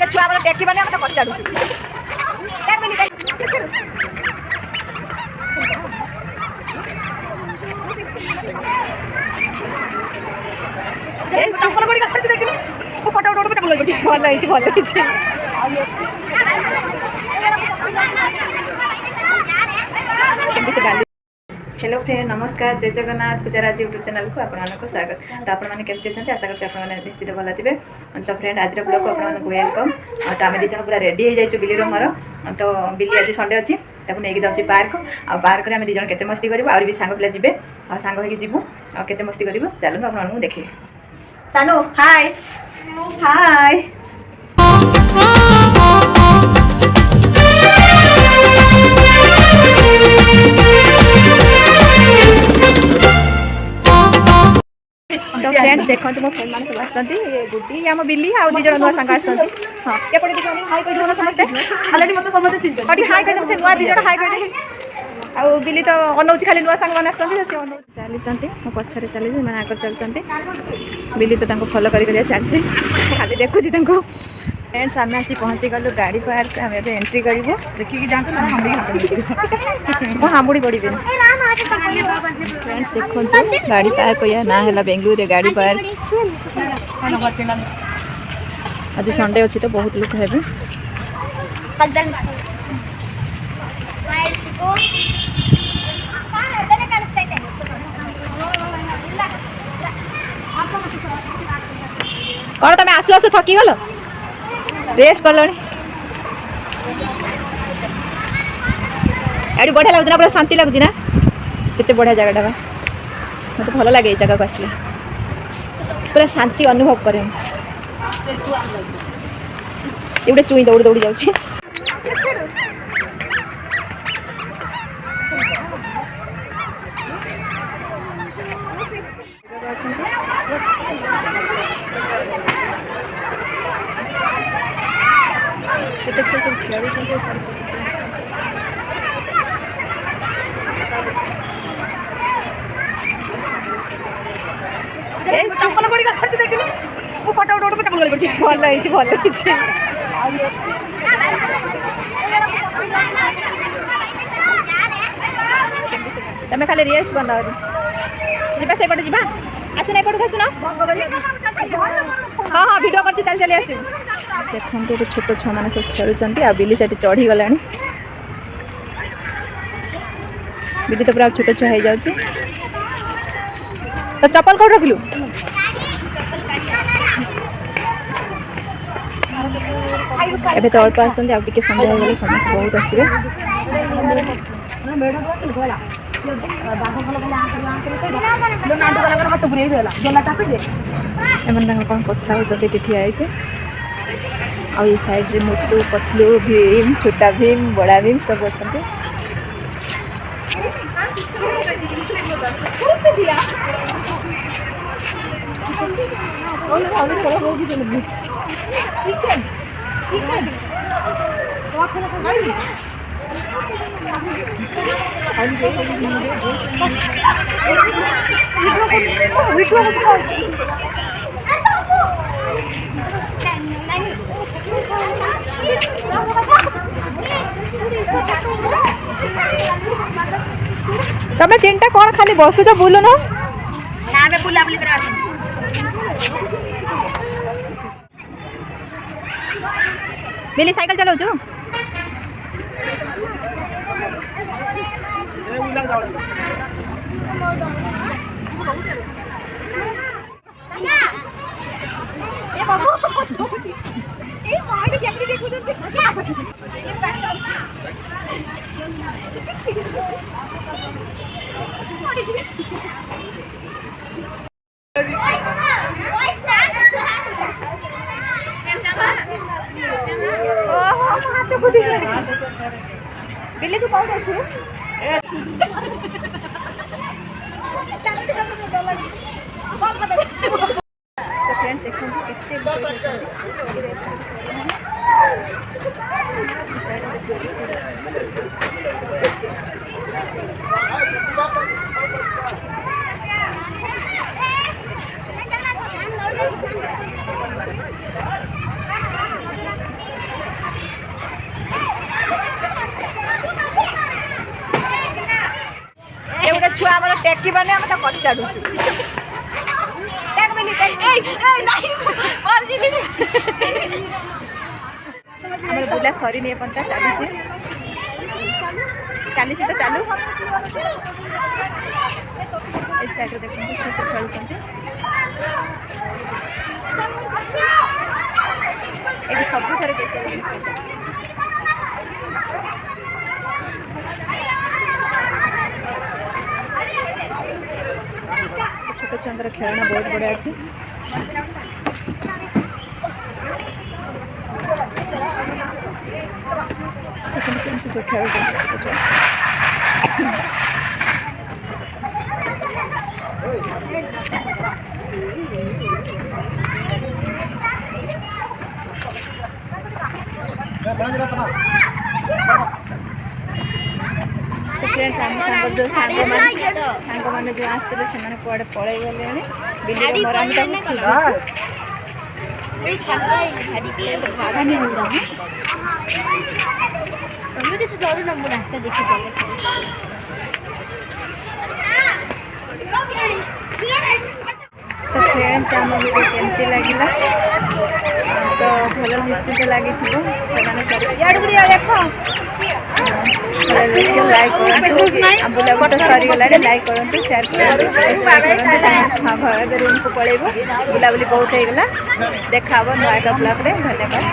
छुआ वाला टेकी बने हम तो पचाड़ू चप्पल कोड़ी का खर्च देखिलो वो फोटो फोटो चप्पल कोड़ी भल है भल है हेलो फ्रेंड नमस्कार जय जगन्नाथ पूजाराज यूट्यूब चैनल को आपको स्वागत तो आपने केमती अच्छा आशा करते आपने निश्चित भल थे तो फ्रेंड आज ब्लॉग को आपको वेलकम तो आम दिज पूरा रेडी हो जाइए बिली मोर तो बिली आज संडे अच्छी नहीं जाऊँगी पार्क आ पार्क में आम दिज केते मस्ती करूँ आहुरी भी सांग पिला जी आ सांग होगी जीवु आ केते मस्ती करूँ चलू आपको देखिए सानू हाय हाय तो फ्रेंड्स देखो मो फ्रेंड मैंने सब आसती गुड्डी आम बिली आउ दिज नुआ सांग आसती हाँ एपटे देखो हाई कह देव समस्ते अलरेडी मत समझते हाई कह से नुआ दिज हाई कह दे आउ बिली तो अनौची खाली नुआ सांग मैंने आसती से चली मो पछरे चली मैंने आगे चलते बिली तो फॉलो कर चलती खाली देखुची फ्रेंड्स आम आसी पहुँची गलु गाड़ी पार्क आम एंट्री करूँ देखिए जाऊँ हामुड़ी पड़ी फ्रेंड्स देखो गाड़ी पार्क या ना है बेंगलुरु गाड़ी पार्क आज संडे अच्छी तो बहुत लोग है कौन तुम आसु आसु थकी गल रेस्ट कल एडी बढ़िया लगुच ना पूरा शांति लगुच ना केते बढ़िया जगह मत भल लगे जगह को आसले पूरा शांति अनुभव करे ये चुई दौड़ी दौड़ी जाऊँ केते छुआ सब खेल चप्पल कोड़ी का खर्च देखिलो वो फोटो फोटो चप्पल कोड़ी भल है भल तमें खाली रील्स बनाओ जीवा से पटे जीवा आसुना एपटू आसुना हाँ हाँ वीडियो करते चल चली आस देखते ये छोट छुआ मैंने सब खेलुंट आ बिली से चढ़ी गला बिली तो पूरा छोट छुआ हो जाऊँ तो चप्पल कौन रखलु एबे तो अल्प आसते आगे सन्ध्या हो गले समस्त बहुत आसवे कौन कथा होती ठिया आ साइड रे मोटू पतलू भीम छोटा भीम बड़ा भीम सब अच्छा तमें तीन टा कौन खाली बसु तो बुलु न बुला बुली बिली साइकिल चलाऊ जो बिल्ली तू कौन अच्छी फ्रेंड्स देखो टेकी बने हम तो कचाडू देख मिली नहीं और जी भी हमर बुला सरी नहीं पंता चालू छी चाली से तो चालू इस साइड रे देखो छे से खेल छथि एक सब थरे देखते छोटे छुआ खेलना बहुत बढ़िया अच्छे फ्रेंड्स आम सांग जो सांग मैंने जो आसते से कुआड़े पड़े गले बिल्ली तो फ्रेंड्स आम वीडियो केमती लगे तो भल निश्चित लगी लाइक बुलाबुली सरीगला लाइक करूँ शेयर करूँ हाँ घर रूम को पलैबू बुलाबुली बहुत होगा देखा नुआ एक ब्लॉग धन्यवाद।